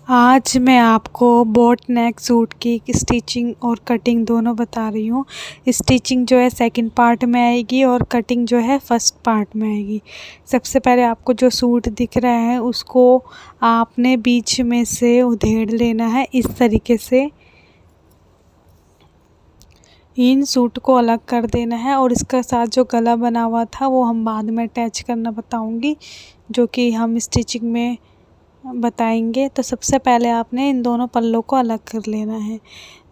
आज मैं आपको बोट नेक सूट की स्टिचिंग और कटिंग दोनों बता रही हूँ। स्टिचिंग जो है सेकंड पार्ट में आएगी और कटिंग जो है फर्स्ट पार्ट में आएगी। सबसे पहले आपको जो सूट दिख रहा है उसको आपने बीच में से उधेड़ लेना है। इस तरीके से इन सूट को अलग कर देना है और इसका साथ जो गला बना हुआ था वो हम बाद में अटैच करना बताऊंगी, जो कि हम स्टिचिंग में बताएंगे। तो सबसे पहले आपने इन दोनों पल्लों को अलग कर लेना है।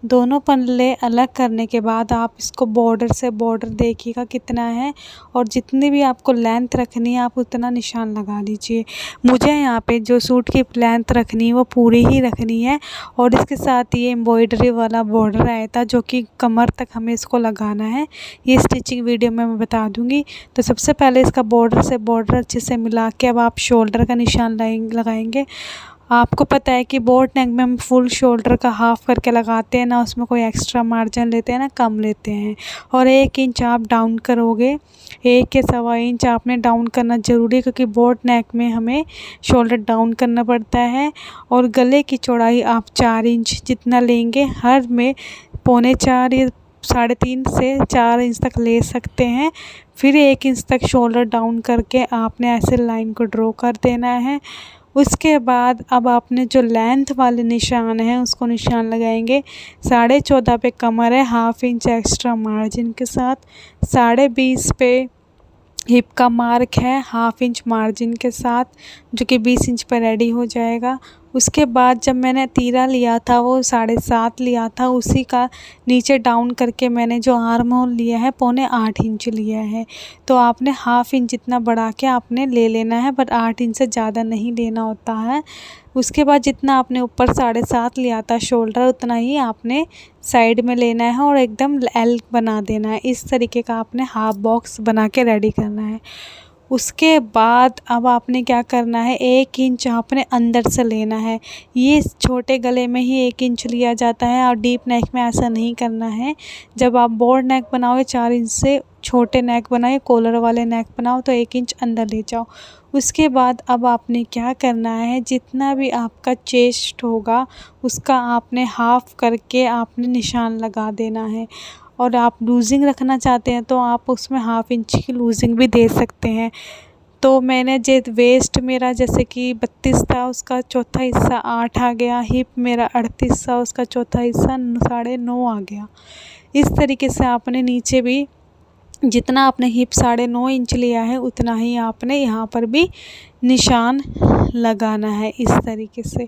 दोनों पल्ले अलग करने के बाद आप इसको बॉर्डर से बॉर्डर देखिएगा कितना है, और जितनी भी आपको लेंथ रखनी है आप उतना निशान लगा लीजिए। मुझे यहाँ पे जो सूट की लेंथ रखनी है वो पूरी ही रखनी है, और इसके साथ ये एम्ब्रॉयडरी वाला बॉर्डर आया था जो कि कमर तक हमें इसको लगाना है। ये स्टिचिंग वीडियो में मैं बता दूँगी। तो सबसे पहले इसका बॉर्डर से बॉर्डर अच्छे से मिला के अब आप शोल्डर का निशान लगाएंगे। आपको पता है कि बोट नेक में हम फुल शोल्डर का हाफ़ करके लगाते हैं ना, उसमें कोई एक्स्ट्रा मार्जिन लेते हैं ना कम लेते हैं। और 1 इंच आप डाउन करोगे, 1 या 1.25 इंच आपने डाउन करना ज़रूरी है, क्योंकि बोट नेक में हमें शोल्डर डाउन करना पड़ता है। और गले की चौड़ाई आप 4 इंच जितना लेंगे, हर में 3.25 या 3.5 से 4 इंच तक ले सकते हैं। फिर 1 इंच तक शोल्डर डाउन करके आपने ऐसे लाइन को ड्रॉ कर देना है। उसके बाद अब आपने जो लेंथ वाले निशान हैं उसको निशान लगाएंगे। 14.5 पे कमर है, 1/2 इंच एक्स्ट्रा मार्जिन के साथ। 20.5 पे हिप का मार्क है, 1/2 इंच मार्जिन के साथ, जो कि 20 इंच पर रेडी हो जाएगा। उसके बाद जब मैंने तीरा लिया था वो 7.5 लिया था, उसी का नीचे डाउन करके मैंने जो आर्म होल लिया है 7.25 इंच लिया है। तो आपने 1/2 इंच जितना बढ़ा के आपने ले लेना है, बट 8 इंच से ज़्यादा नहीं लेना होता है। उसके बाद जितना आपने ऊपर 7.5 लिया था शोल्डर, उतना ही आपने साइड में लेना है और एकदम एल बना देना है। इस तरीके का आपने हाफ बॉक्स बना के रेडी करना है। उसके बाद अब आपने क्या करना है, 1 इंच आपने अंदर से लेना है। ये छोटे गले में ही 1 इंच लिया जाता है और डीप नेक में ऐसा नहीं करना है। जब आप बोट नेक बनाओगे 4 इंच से छोटे नेक बनाए, कॉलर वाले नेक बनाओ तो 1 इंच अंदर ले जाओ। उसके बाद अब आपने क्या करना है, जितना भी आपका चेस्ट होगा उसका आपने हाफ़ करके आपने निशान लगा देना है। और आप लूजिंग रखना चाहते हैं तो आप उसमें 1/2 इंच की लूजिंग भी दे सकते हैं। तो मैंने वेस्ट मेरा जैसे कि 32 था, उसका चौथा हिस्सा 8 आ गया। हिप मेरा 38 था, उसका चौथा हिस्सा 9.5 आ गया। इस तरीके से आपने नीचे भी जितना आपने हिप 9.5 इंच लिया है उतना ही आपने यहाँ पर भी निशान लगाना है इस तरीके से।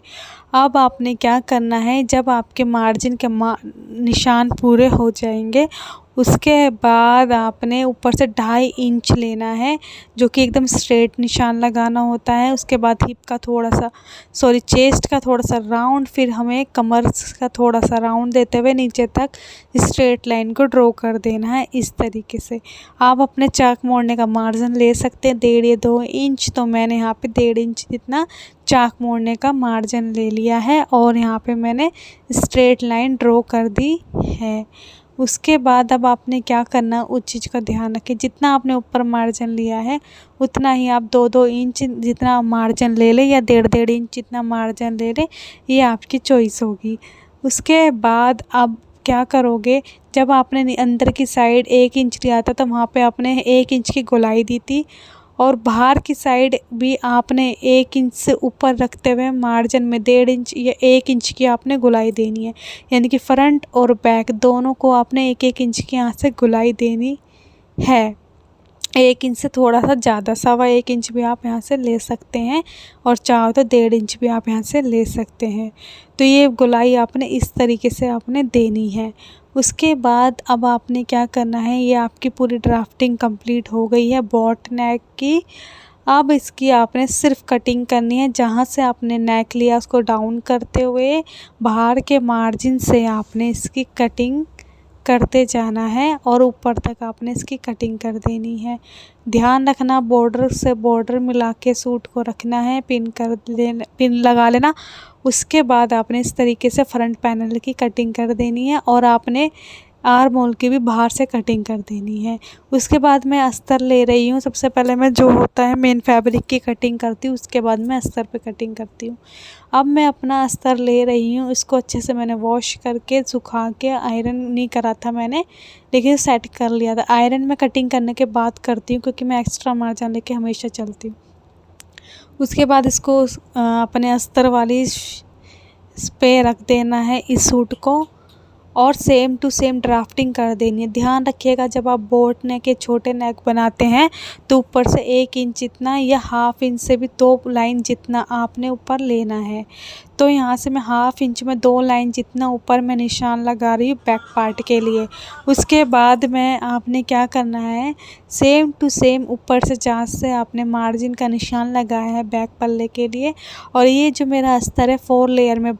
अब आपने क्या करना है, जब आपके मार्जिन के निशान पूरे हो जाएंगे उसके बाद आपने ऊपर से 2.5 इंच लेना है, जो कि एकदम स्ट्रेट निशान लगाना होता है। उसके बाद हिप का चेस्ट का थोड़ा सा राउंड, फिर हमें कमर का थोड़ा सा राउंड देते हुए नीचे तक स्ट्रेट लाइन को ड्रॉ कर देना है। इस तरीके से आप अपने चाक मोड़ने का मार्जिन ले सकते हैं 1.5 या 2 इंच। तो मैंने यहाँ पे 1.5 इंच जितना चाक मोड़ने का मार्जिन ले लिया है और यहाँ पे मैंने स्ट्रेट लाइन ड्रॉ कर दी है। उसके बाद अब आपने क्या करना, उस चीज़ का ध्यान रखें, जितना आपने ऊपर मार्जिन लिया है उतना ही आप 2-2 इंच जितना मार्जिन ले लें या 1.5 इंच जितना मार्जिन ले लें, ये आपकी चॉइस होगी। उसके बाद अब क्या करोगे, जब आपने अंदर की साइड 1 इंच लिया था तो वहाँ पे आपने 1 इंच की गोलाई दी थी, और बाहर की साइड भी आपने 1 इंच से ऊपर रखते हुए मार्जिन में 1.5 इंच या 1 इंच की आपने गोलाई देनी है। यानी कि फ्रंट और बैक दोनों को आपने 1-1 इंच की यहाँ से गोलाई देनी है। 1 इंच से थोड़ा सा ज़्यादा 1.25 इंच भी आप यहाँ से ले सकते हैं, और चाहो तो 1.5 इंच भी आप यहाँ से ले सकते हैं। तो ये गोलाई आपने इस तरीके से आपने देनी है। उसके बाद अब आपने क्या करना है, ये आपकी पूरी ड्राफ्टिंग कंप्लीट हो गई है बोट नेक की। अब इसकी आपने सिर्फ कटिंग करनी है। जहाँ से आपने नेक लिया उसको डाउन करते हुए बाहर के मार्जिन से आपने इसकी कटिंग करते जाना है और ऊपर तक आपने इसकी कटिंग कर देनी है। ध्यान रखना, बॉर्डर से बॉर्डर मिला के सूट को रखना है, पिन लगा लेना। उसके बाद आपने इस तरीके से फ्रंट पैनल की कटिंग कर देनी है, और आपने आर्म होल की भी बाहर से कटिंग कर देनी है। उसके बाद मैं अस्तर ले रही हूँ। सबसे पहले मैं जो होता है मेन फैब्रिक की कटिंग करती हूँ, उसके बाद मैं अस्तर पे कटिंग करती हूँ। अब मैं अपना अस्तर ले रही हूँ, इसको अच्छे से मैंने वॉश करके सुखा के, आयरन नहीं करा था मैंने, लेकिन सेट कर लिया था। आयरन में कटिंग करने के बाद करती हूँ क्योंकि मैं एक्स्ट्रा मार्जिन लेके हमेशा चलती हूँ। उसके बाद इसको अपने अस्तर वाली इस पे रख देना है इस सूट को, और सेम टू सेम ड्राफ्टिंग कर देनी है। ध्यान रखिएगा जब आप बोट नेक या छोटे नेक बनाते हैं तो ऊपर से 1 इंच जितना या हाफ इंच से भी 2 लाइन जितना आपने ऊपर लेना है। तो यहाँ से मैं हाफ इंच में 2 लाइन जितना ऊपर मैं निशान लगा रही हूँ बैक पार्ट के लिए। उसके बाद में आपने क्या करना है, सेम टू सेम ऊपर से जहाँ से आपने मार्जिन का निशान लगाया है बैक पल्ले के लिए, और ये जो मेरा अस्तर है 4 लेयर में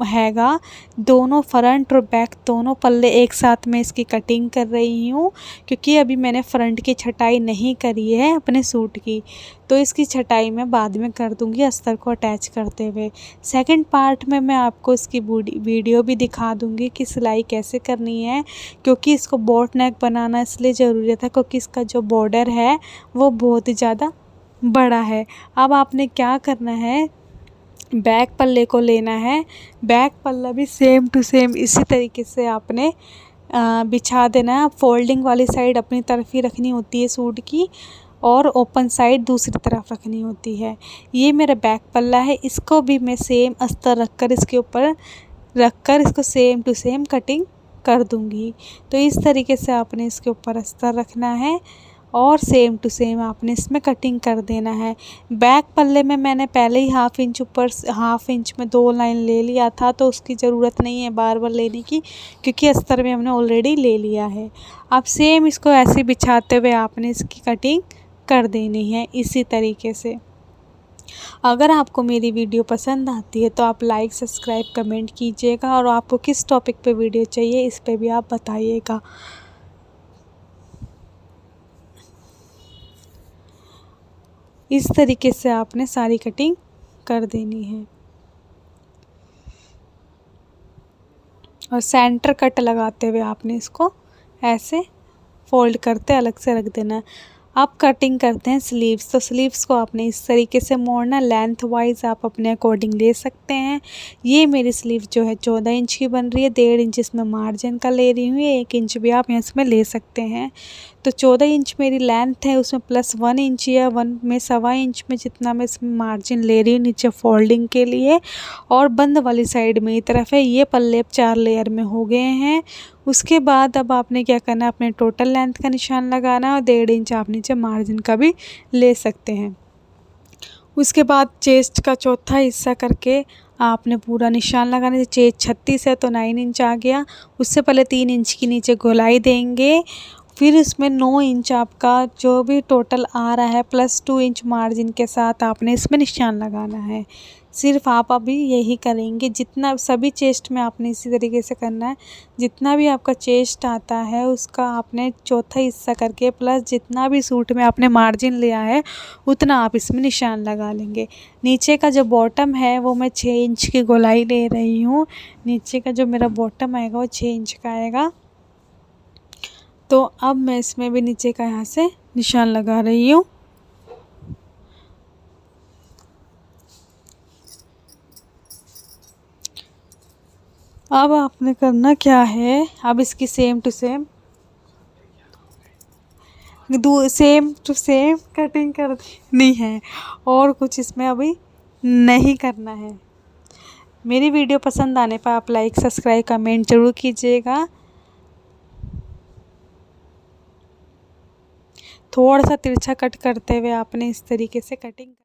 हैगा, दोनों फ्रंट और बैक दोनों पल्ले एक साथ में इसकी कटिंग कर रही हूँ क्योंकि अभी मैंने फ्रंट की छटाई नहीं करी है अपने सूट की, तो इसकी छटाई मैं बाद में कर दूँगी अस्तर को अटैच करते हुए। सेकंड पार्ट में मैं आपको इसकी वीडियो भी दिखा दूँगी कि सिलाई कैसे करनी है, क्योंकि इसको बोट नेक बनाना इसलिए ज़रूरी था क्योंकि इसका जो बॉर्डर है वो बहुत ही ज़्यादा बड़ा है। अब आपने क्या करना है, बैक पल्ले को लेना है। बैक पल्ला भी सेम टू सेम इसी तरीके से आपने बिछा देना है। फोल्डिंग वाली साइड अपनी तरफ ही रखनी होती है सूट की, और ओपन साइड दूसरी तरफ रखनी होती है। ये मेरा बैक पल्ला है, इसको भी मैं सेम अस्तर रखकर इसके ऊपर रखकर इसको सेम टू सेम कटिंग कर दूंगी। तो इस तरीके से आपने इसके ऊपर अस्तर रखना है और सेम टू सेम आपने इसमें कटिंग कर देना है। बैक पल्ले में मैंने पहले ही हाफ इंच ऊपर, हाफ इंच में 2 लाइन ले लिया था, तो उसकी ज़रूरत नहीं है बार बार लेने की क्योंकि अस्तर में हमने ऑलरेडी ले लिया है। अब सेम इसको ऐसे बिछाते हुए आपने इसकी कटिंग कर देनी है इसी तरीके से। अगर आपको मेरी वीडियो पसंद आती है तो आप लाइक, सब्सक्राइब, कमेंट कीजिएगा, और आपको किस टॉपिक पे वीडियो चाहिए इस पे भी आप बताइएगा। इस तरीके से आपने सारी कटिंग कर देनी है और सेंटर कट लगाते हुए आपने इसको ऐसे फोल्ड करते अलग से रख देना है। आप कटिंग करते हैं स्लीव्स, तो स्लीव्स को आपने इस तरीके से मोड़ना, लेंथ वाइज आप अपने अकॉर्डिंग ले सकते हैं। ये मेरी स्लीव जो है 14 इंच की बन रही है, 1.5 इंच इसमें मार्जिन का ले रही हूँ, 1 इंच भी आप इसमें ले सकते हैं। तो 14 इंच मेरी लेंथ है, उसमें प्लस 1 इंच या 1 में 1.25 इंच में जितना मैं इसमें मार्जिन ले रही हूँ नीचे फोल्डिंग के लिए, और बंद वाली साइड मेरी तरफ है। ये पल्ले अब 4 लेयर में हो गए हैं। उसके बाद अब आपने क्या करना है, अपने टोटल लेंथ का निशान लगाना है और 1.5 इंच आप नीचे मार्जिन का भी ले सकते हैं। उसके बाद चेस्ट का चौथा हिस्सा करके आपने पूरा निशान लगाना है। चेस्ट 36 है तो 9 इंच आ गया। उससे पहले 3 इंच की नीचे गोलाई देंगे, फिर इसमें 9 इंच आपका जो भी टोटल आ रहा है प्लस 2 इंच मार्जिन के साथ आपने इसमें निशान लगाना है। सिर्फ आप अभी यही करेंगे, जितना सभी चेस्ट में आपने इसी तरीके से करना है। जितना भी आपका चेस्ट आता है उसका आपने चौथा हिस्सा करके प्लस जितना भी सूट में आपने मार्जिन लिया है उतना आप इसमें निशान लगा लेंगे। नीचे का जो बॉटम है वो मैं 6 इंच की गोलाई ले रही हूँ। नीचे का जो मेरा बॉटम आएगा वो 6 इंच का आएगा। तो अब मैं इसमें भी नीचे का यहाँ से निशान लगा रही हूँ। अब आपने करना क्या है, अब इसकी सेम टू सेम कटिंग करनी है और कुछ इसमें अभी नहीं करना है। मेरी वीडियो पसंद आने पर आप लाइक, सब्सक्राइब, कमेंट जरूर कीजिएगा। थोड़ा सा तिरछा कट करते हुए आपने इस तरीके से कटिंग